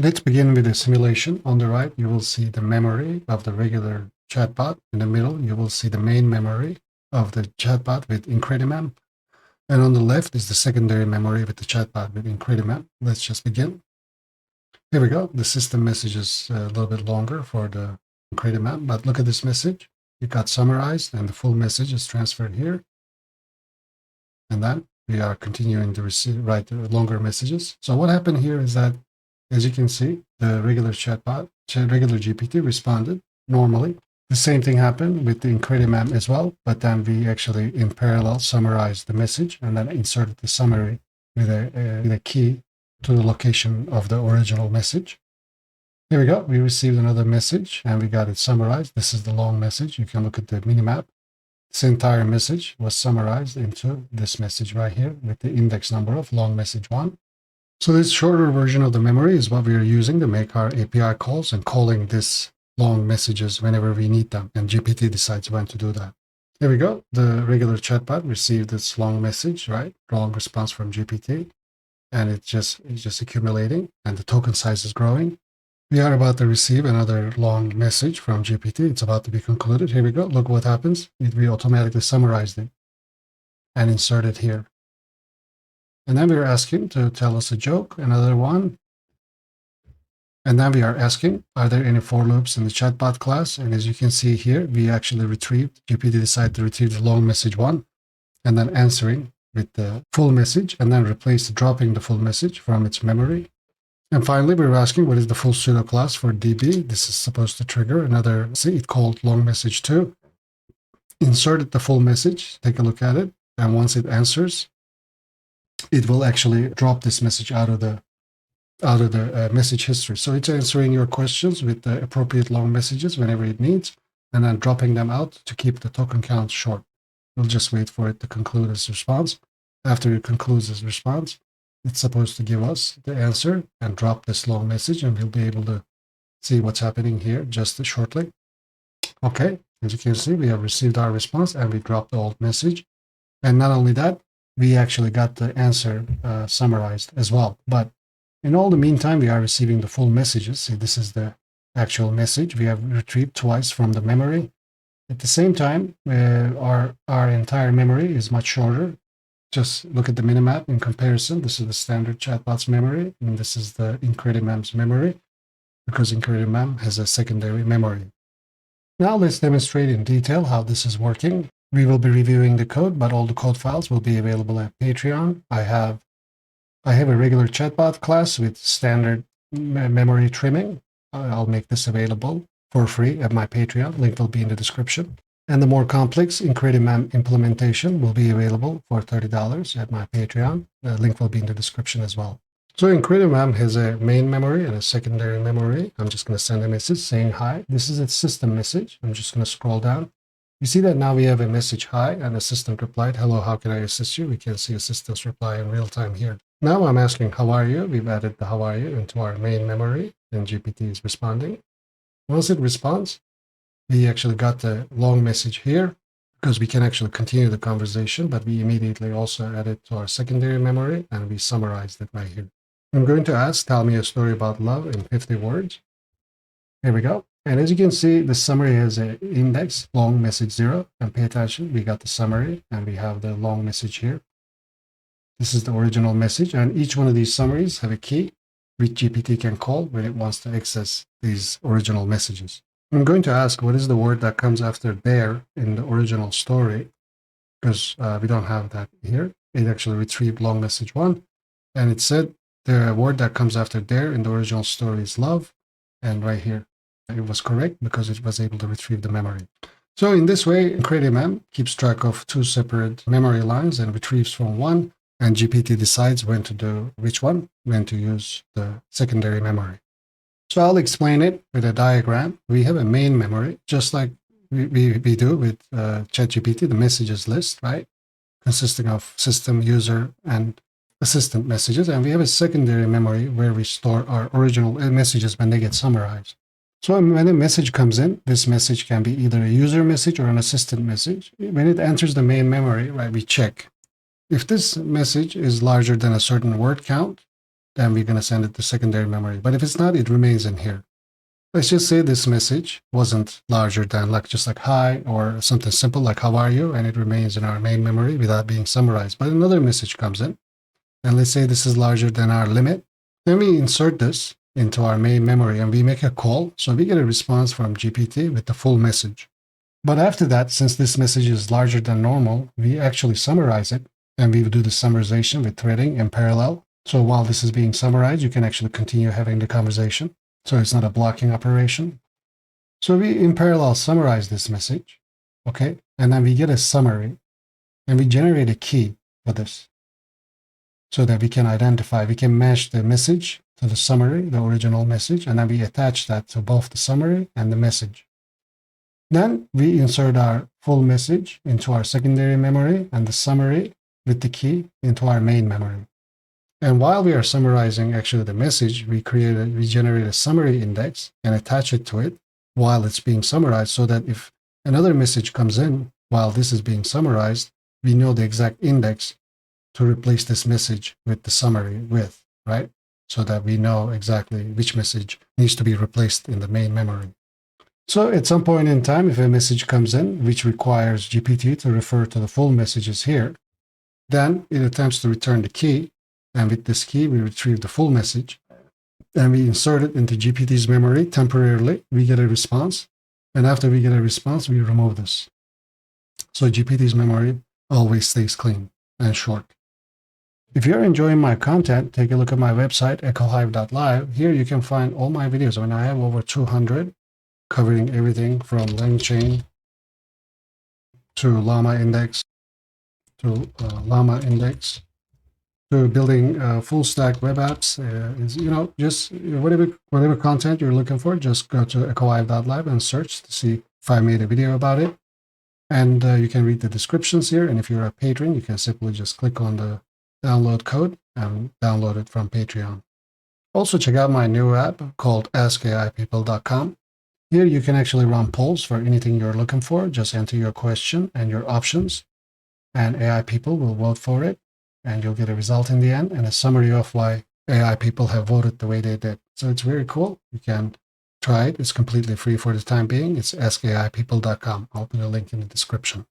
Let's begin with a simulation. On the right, you will see the memory of the regular chatbot. In the middle, you will see the main memory of the chatbot with Incredi-Mem. And on the left is the secondary memory with the chatbot with Incredi-Mem. Let's just begin. Here we go. The system message is a little bit longer for the Incredi-Mem, but look at this message. It got summarized and the full message is transferred here. And then we are continuing to write longer messages. So what happened here is that, as you can see, the regular chatbot, regular GPT responded normally. The same thing happened with the Incredi-Mem as well, but then we actually in parallel summarized the message and then inserted the summary with a key to the location of the original message. Here we go. We received another message and we got it summarized. This is the long message. You can look at the minimap. This entire message was summarized into this message right here with the index number of long message 1. So this shorter version of the memory is what we are using to make our API calls and calling this long messages whenever we need them. And GPT decides when to do that. Here we go. The regular chatbot received this long message, right? Long response from GPT. And it's just accumulating and the token size is growing. We are about to receive another long message from GPT. It's about to be concluded. Here we go. Look what happens. We automatically summarized it and inserted here. And then we are asking to tell us a joke, another one. And then we are asking, are there any for loops in the chatbot class? And as you can see here, we actually retrieved, GPT decided to retrieve the long message 1 and then answering with the full message and then dropping the full message from its memory. And finally, we were asking what is the full pseudo class for DB. This is supposed to trigger another, see, it called long message 2. Inserted the full message, take a look at it. And once it answers, it will actually drop this message out of the message history. So it's answering your questions with the appropriate long messages whenever it needs, and then dropping them out to keep the token count short. We'll just wait for it to conclude its response. After it concludes its response, it's supposed to give us the answer and drop this long message, and we'll be able to see what's happening here just shortly. Okay, as you can see, we have received our response and we dropped the old message. And not only that, we actually got the answer summarized as well. But in all the meantime, we are receiving the full messages. See, this is the actual message we have retrieved twice from the memory. At the same time, our entire memory is much shorter. Just look at the minimap in comparison. This is the standard chatbot's memory, and this is the Incredi-Mem's memory, because Incredi-Mem has a secondary memory. Now let's demonstrate in detail how this is working. We will be reviewing the code, but all the code files will be available at Patreon. I have a regular chatbot class with standard memory trimming. I'll make this available for free at my Patreon. Link will be in the description. And the more complex Incredi-Mem implementation will be available for $30 at my Patreon. The link will be in the description as well. So Incredi-Mem has a main memory and a secondary memory. I'm just going to send a message saying hi. This is its system message. I'm just going to scroll down. You see that now we have a message hi, and assistant replied, hello, how can I assist you? We can see assistant's reply in real time here. Now I'm asking, how are you? We've added the how are you into our main memory, and GPT is responding. Once it responds, we actually got the long message here because we can actually continue the conversation, but we immediately also add it to our secondary memory and we summarized it right here. I'm going to ask, tell me a story about love in 50 words. Here we go. And as you can see, the summary has an index, long message 0, and pay attention, we got the summary and we have the long message here. This is the original message, and each one of these summaries have a key which GPT can call when it wants to access these original messages. I'm going to ask, what is the word that comes after there in the original story? Because we don't have that here. It actually retrieved long message 1, and it said the word that comes after there in the original story is love, and right here it was correct because it was able to retrieve the memory. So in this way, Incredi-Mem keeps track of 2 separate memory lines and retrieves from one, and GPT decides when to do which one, when to use the secondary memory. So I'll explain it with a diagram. We have a main memory, just like we do with ChatGPT, the messages list, right? Consisting of system, user, and assistant messages. And we have a secondary memory where we store our original messages when they get summarized. So when a message comes in, this message can be either a user message or an assistant message. When it enters the main memory, right, we check. If this message is larger than a certain word count, then we're going to send it to secondary memory. But if it's not, it remains in here. Let's just say this message wasn't larger than just like hi or something simple like how are you, and it remains in our main memory without being summarized. But another message comes in, and let's say this is larger than our limit. Then we insert this into our main memory and we make a call. So we get a response from GPT with the full message. But after that, since this message is larger than normal, we actually summarize it, and we do the summarization with threading in parallel. So while this is being summarized, you can actually continue having the conversation. So it's not a blocking operation. So we in parallel summarize this message, okay? And then we get a summary, and we generate a key for this so that we can identify, we can match the message to the summary, the original message, and then we attach that to both the summary and the message. Then we insert our full message into our secondary memory and the summary with the key into our main memory. And while we are summarizing actually the message, we generate a summary index and attach it to it while it's being summarized, so that if another message comes in while this is being summarized, we know the exact index to replace this message with the summary with, right? So that we know exactly which message needs to be replaced in the main memory. So at some point in time, if a message comes in which requires GPT to refer to the full messages here, then it attempts to return the key. And with this key, we retrieve the full message and we insert it into GPT's memory temporarily. We get a response. And after we get a response, we remove this. So GPT's memory always stays clean and short. If you're enjoying my content, take a look at my website, echohive.live. Here you can find all my videos. I mean, I have over 200 covering everything from LangChain to Llama Index to to building full stack web apps. Just whatever content you're looking for, just go to echohive.live and search to see if I made a video about it. And you can read the descriptions here. And if you're a patron, you can simply just click on the download code and download it from Patreon. Also, check out my new app called Askaipeople.com. Here you can actually run polls for anything you're looking for. Just enter your question and your options, and AI people will vote for it, and you'll get a result in the end and a summary of why AI people have voted the way they did. So it's very cool. You can try it. It's completely free for the time being. It's askaipeople.com. I'll put a link in the description.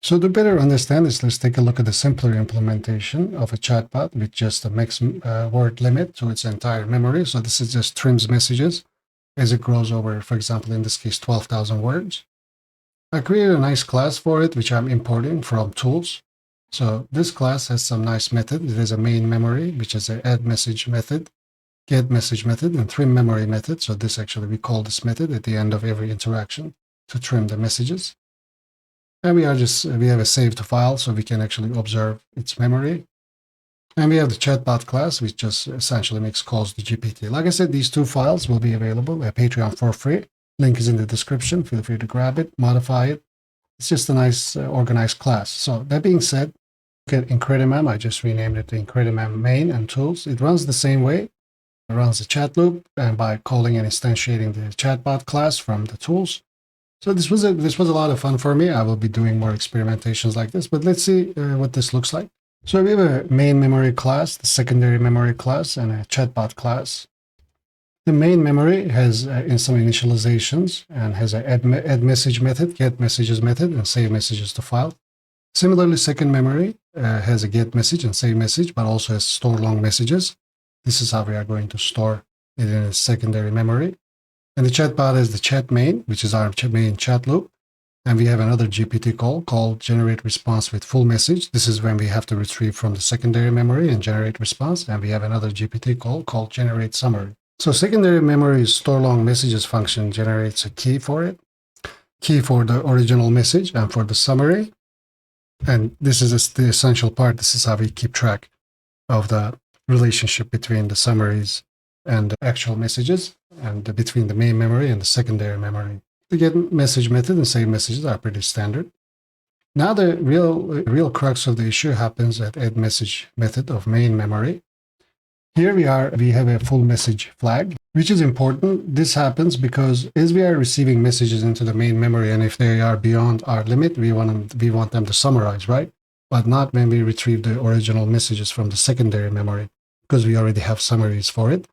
So to better understand this, let's take a look at the simpler implementation of a chatbot with just a max word limit to its entire memory. So this is just trims messages as it grows over, for example, in this case, 12,000 words. I created a nice class for it, which I'm importing from tools. So this class has some nice methods. It has a main memory, which is an add message method, get message method, and trim memory method. So this actually, we call this method at the end of every interaction to trim the messages. And we have a save to file, so we can actually observe its memory. And we have the chatbot class, which just essentially makes calls to GPT. Like I said, these two files will be available at Patreon for free. Link is in the description. Feel free to grab it, modify it. It's just a nice organized class. So that being said, look at Incredi-Mem. I just renamed it to Incredi-Mem main and tools. It runs the same way. It runs the chat loop, and by calling and instantiating the chatbot class from the tools. So this was a lot of fun for me. I will be doing more experimentations like this, but let's see what this looks like. So we have a main memory class, the secondary memory class, and a chatbot class. The main memory has in some initializations and has a add message method, get messages method, and save messages to file. Similarly, second memory has a get message and save message, but also has store long messages. This is how we are going to store it in a secondary memory. And the chatbot is the chat main, which is our main chat loop. And we have another GPT call called generate response with full message. This is when we have to retrieve from the secondary memory and generate response. And we have another GPT call called generate summary. So secondary memory's store long messages function generates a key for it, key for the original message and for the summary. And this is the essential part. This is how we keep track of the relationship between the summaries and the actual messages, and between the main memory and the secondary memory. The get message method and save messages are pretty standard. Now the real crux of the issue happens at add message method of main memory. Here we have a full message flag, which is important. This happens because as we are receiving messages into the main memory, and if they are beyond our limit, we want them to summarize, right? But not when we retrieve the original messages from the secondary memory. because we already have summaries for it.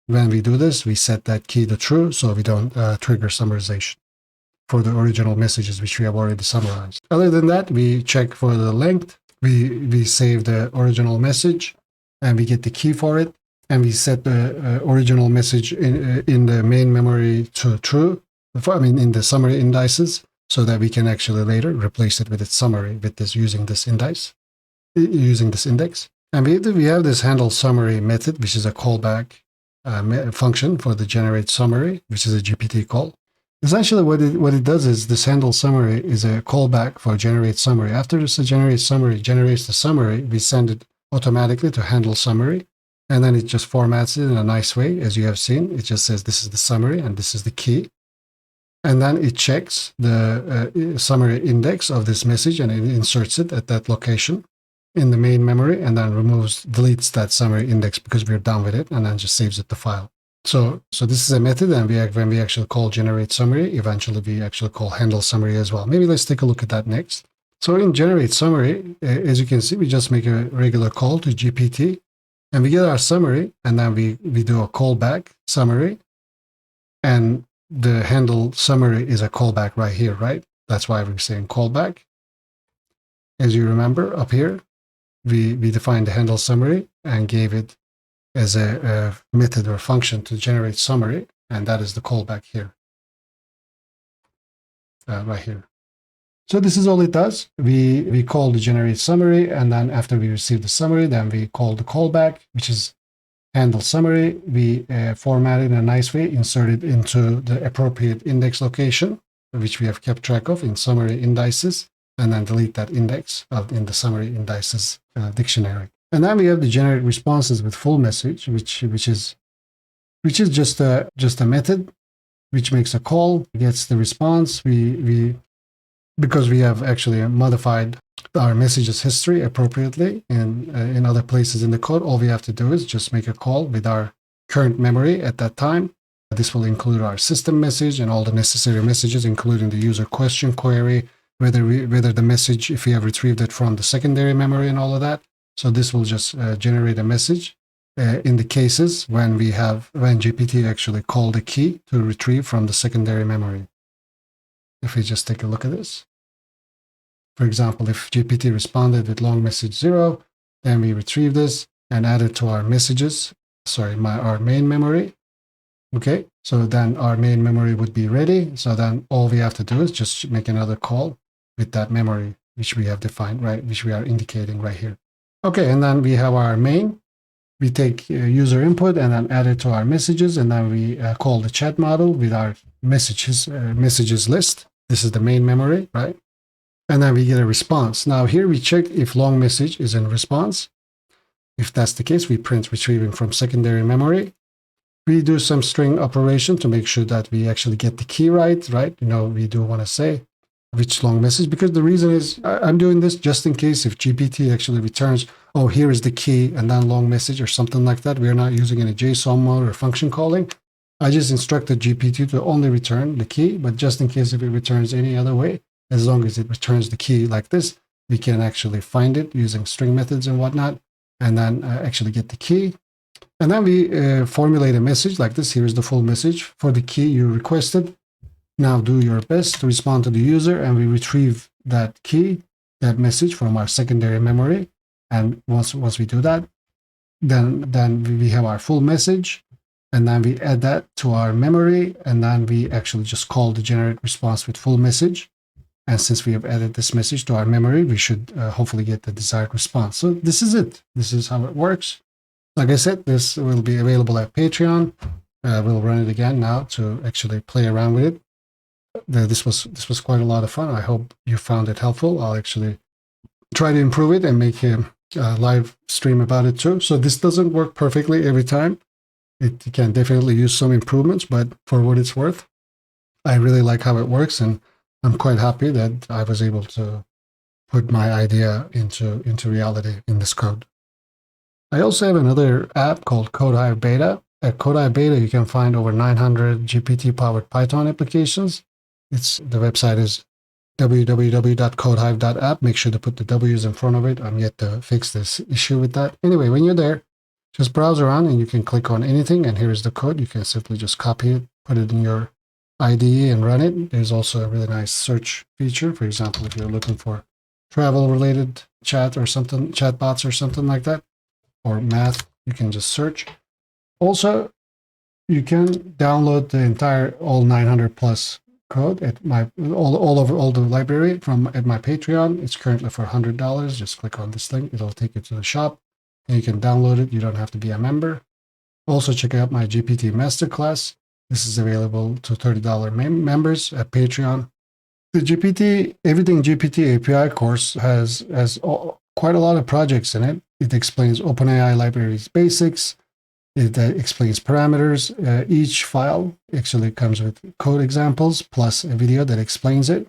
When we do this, we set that key to true so we don't trigger summarization for the original messages which we have already summarized. Other than that, we check for the length. We save the original message and we get the key for it. And we set the original message in the main memory to true, in the summary indices, so that we can actually later replace it with its summary with this using this index. And we have this handle summary method, which is a callback function for the generate summary, which is a GPT call. Essentially, what it does is this handle summary is a callback for generate summary. After this generate summary generates the summary, we send it automatically to handle summary. And then it just formats it in a nice way, as you have seen. It just says this is the summary and this is the key. And then it checks the summary index of this message and it inserts it at that location in the main memory and then deletes that summary index because we're done with it and then just saves it to file. So this is a method, and when we actually call generate summary, eventually we actually call handle summary as well. Maybe let's take a look at that next. So in generate summary, as you can see, we just make a regular call to GPT. And we get our summary, and then we do a callback summary. And the handle summary is a callback right here, right? That's why we're saying callback. As you remember up here, we defined the handle summary and gave it as a method or function to generate summary. And that is the callback here, right here. So this is all it does. We call the generate summary, and then after we receive the summary, then we call the callback, which is handle summary. We format it in a nice way, insert it into the appropriate index location, which we have kept track of in summary indices, and then delete that index in the summary indices dictionary. And then we have the generate responses with full message, which is just a method which makes a call, gets the response. Because we have actually modified our messages history appropriately in other places in the code, all we have to do is just make a call with our current memory at that time. This will include our system message and all the necessary messages, including the user question query, whether the message, if we have retrieved it from the secondary memory and all of that. So this will just generate a message in the cases when GPT actually called a key to retrieve from the secondary memory. If we just take a look at this. For example, if GPT responded with long message 0, then we retrieve this and add it to our messages, our main memory. Okay, so then our main memory would be ready. So then all we have to do is just make another call with that memory, which we have defined, right, which we are indicating right here. Okay, and then we have our main. We take user input and then add it to our messages, and then we call the chat model with our messages list. This is the main memory, right? And then we get a response. Now here we check if long message is in response. If that's the case, we print retrieving from secondary memory. We do some string operation to make sure that we actually get the key right? We do want to say which long message, because the reason is I'm doing this just in case if GPT actually returns, oh, here is the key and then long message or something like that. We're not using any JSON mode or function calling. I just instructed GPT to only return the key, but just in case if it returns any other way, as long as it returns the key like this, we can actually find it using string methods and whatnot, and then actually get the key. And then we formulate a message like this. Here's the full message for the key you requested. Now do your best to respond to the user, and we retrieve that key, that message from our secondary memory. And once we do that, then we have our full message. And then we add that to our memory, and then we actually just call the generate response with full message. And since we have added this message to our memory, we should hopefully get the desired response. So this is it. This is how it works. Like I said, this will be available at Patreon. We'll run it again now to actually play around with it. This was quite a lot of fun. I hope you found it helpful. I'll actually try to improve it and make a live stream about it too. So this doesn't work perfectly every time. It can definitely use some improvements, but for what it's worth, I really like how it works, and I'm quite happy that I was able to put my idea into reality in this code. I also have another app called CodeHive Beta. At CodeHive Beta, you can find over 900 GPT-powered Python applications. The website is www.codehive.app. Make sure to put the W's in front of it. I'm yet to fix this issue with that. Anyway, when you're there, Just browse around and you can click on anything, and here is the code. You can simply just copy it, put it in your IDE and run it. There's also a really nice search feature. For example, if you're looking for travel related chat or something, chatbots or something like that, or math, you can just search. Also, you can download the entire all 900 plus code at my all over all the library from at my Patreon. It's currently for $100. Just click on this link. It'll take you to the shop and you can download it. You don't have to be a member. Also check out my GPT Masterclass. This is available to $30 members at Patreon. The GPT Everything GPT API course has quite a lot of projects in it. It explains OpenAI libraries basics. It explains parameters. Each file actually comes with code examples plus a video that explains it.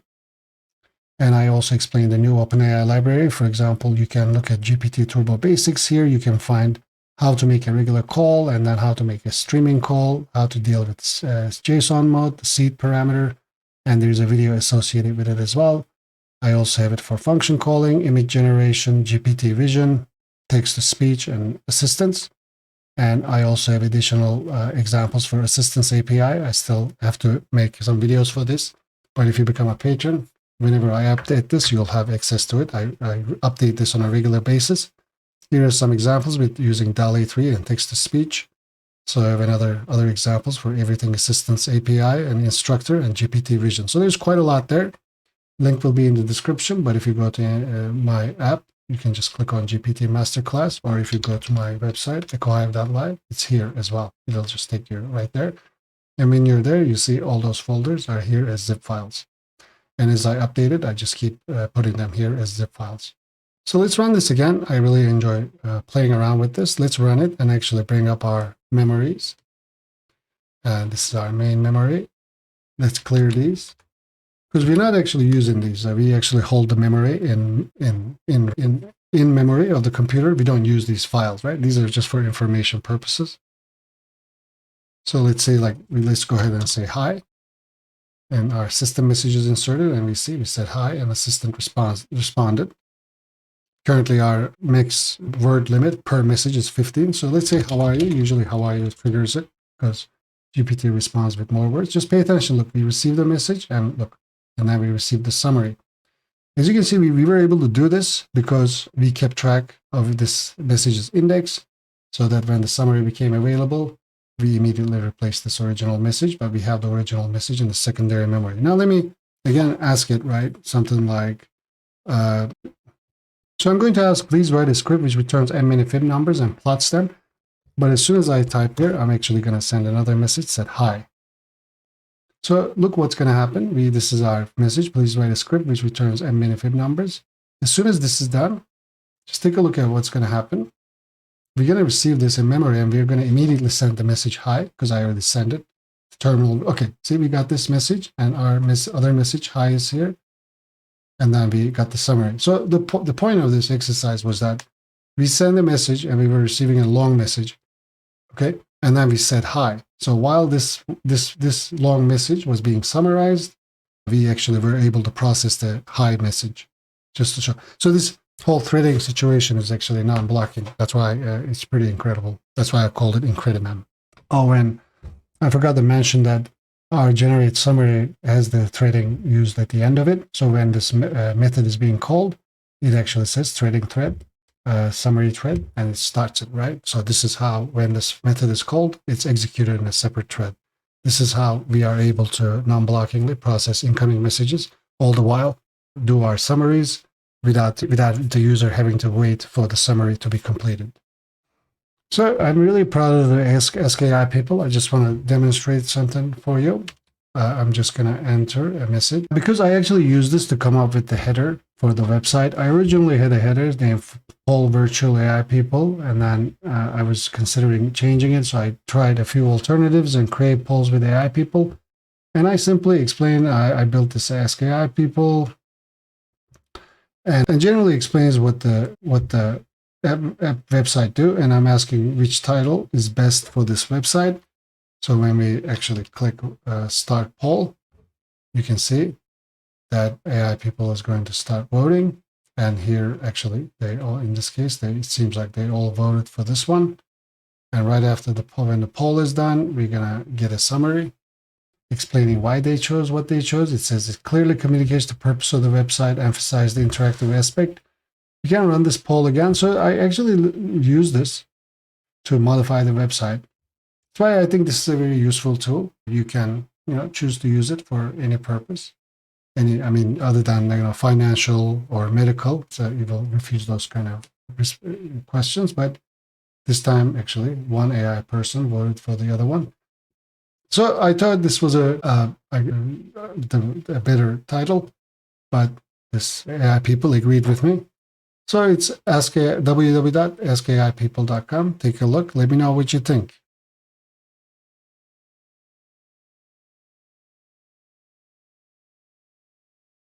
And I also explain the new OpenAI library. For example, you can look at GPT Turbo Basics here. You can find how to make a regular call and then how to make a streaming call, how to deal with JSON mode, the seed parameter, and there's a video associated with it as well. I also have it for function calling, image generation, GPT vision, text-to-speech, and assistance. And I also have additional examples for Assistance API. I still have to make some videos for this, but if you become a patron, whenever I update this, you'll have access to it. I update this on a regular basis. Here are some examples with using DALL-E 3 and text-to-speech. So I have other examples for Everything Assistance API and Instructor and GPT Vision. So there's quite a lot there. Link will be in the description, but if you go to my app, you can just click on GPT Masterclass, or if you go to my website, echohive.live, it's here as well. It'll just take you right there. And when you're there, you see all those folders are here as zip files. And as I update it, I just keep putting them here as zip files. So let's run this again. I really enjoy playing around with this. Let's run it and actually bring up our memories. And this is our main memory. Let's clear these, because we're not actually using these. We actually hold the memory in memory of the computer. We don't use these files, right? These are just for information purposes. So let's say let's go ahead and say hi. And our system message is inserted, and we said hi, and the system responded. Currently, our max word limit per message is 15. So let's say, how are you? Usually, how are you triggers it because GPT responds with more words. Just pay attention. Look, we received the message, and look, and then we received the summary. As you can see, we were able to do this because we kept track of this message's index so that when the summary became available, we immediately replaced this original message, but we have the original message in the secondary memory. Now, let me, again, ask it, right? Something like, so I'm going to ask, please write a script which returns m many fib numbers and plots them. But as soon as I type here, I'm actually going to send another message that hi. So look what's going to happen. This is our message. Please write a script which returns m many fib numbers. As soon as this is done, just take a look at what's going to happen. We're going to receive this in memory, and we're going to immediately send the message hi, because I already sent it. The terminal. Okay, see, we got this message, and our other message hi is here. And then we got the summary. So the point of this exercise was that we sent a message and we were receiving a long message, okay? And then we said hi. So while this long message was being summarized, we actually were able to process the hi message, just to show. So this whole threading situation is actually non-blocking. That's why it's pretty incredible. That's why I called it Incredi-Mem. Oh, and I forgot to mention that our generate summary has the threading used at the end of it. So when this method is being called, it actually says threading thread, summary thread, and it starts it, right? So this is how, when this method is called, it's executed in a separate thread. This is how we are able to non-blockingly process incoming messages, all the while do our summaries without the user having to wait for the summary to be completed. So I'm really proud of the Askaipeople. I just want to demonstrate something for you. I'm just going to enter a message. Because I actually used this to come up with the header for the website. I originally had a header named Poll Virtual AI People, and then I was considering changing it. So I tried a few alternatives and create polls with AI people. And I simply explained I built this Askaipeople, and generally explains what the website do, and I'm asking which title is best for this website. So when we actually click start poll, you can see that AI people is going to start voting. And here, actually, they all, in this case, it seems like they all voted for this one. And right after the poll, when the poll is done, we're going to get a summary explaining why they chose what they chose. It says it clearly communicates the purpose of the website, emphasize the interactive aspect. You can run this poll again. So I actually use this to modify the website. That's why I think this is a very useful tool. You can, choose to use it for any purpose. Other than financial or medical, so it will refuse those kind of questions. But this time, actually, one AI person voted for the other one. So I thought this was a better title, but this AI people agreed with me. So it's www.askaipeople.com. Take a look. Let me know what you think.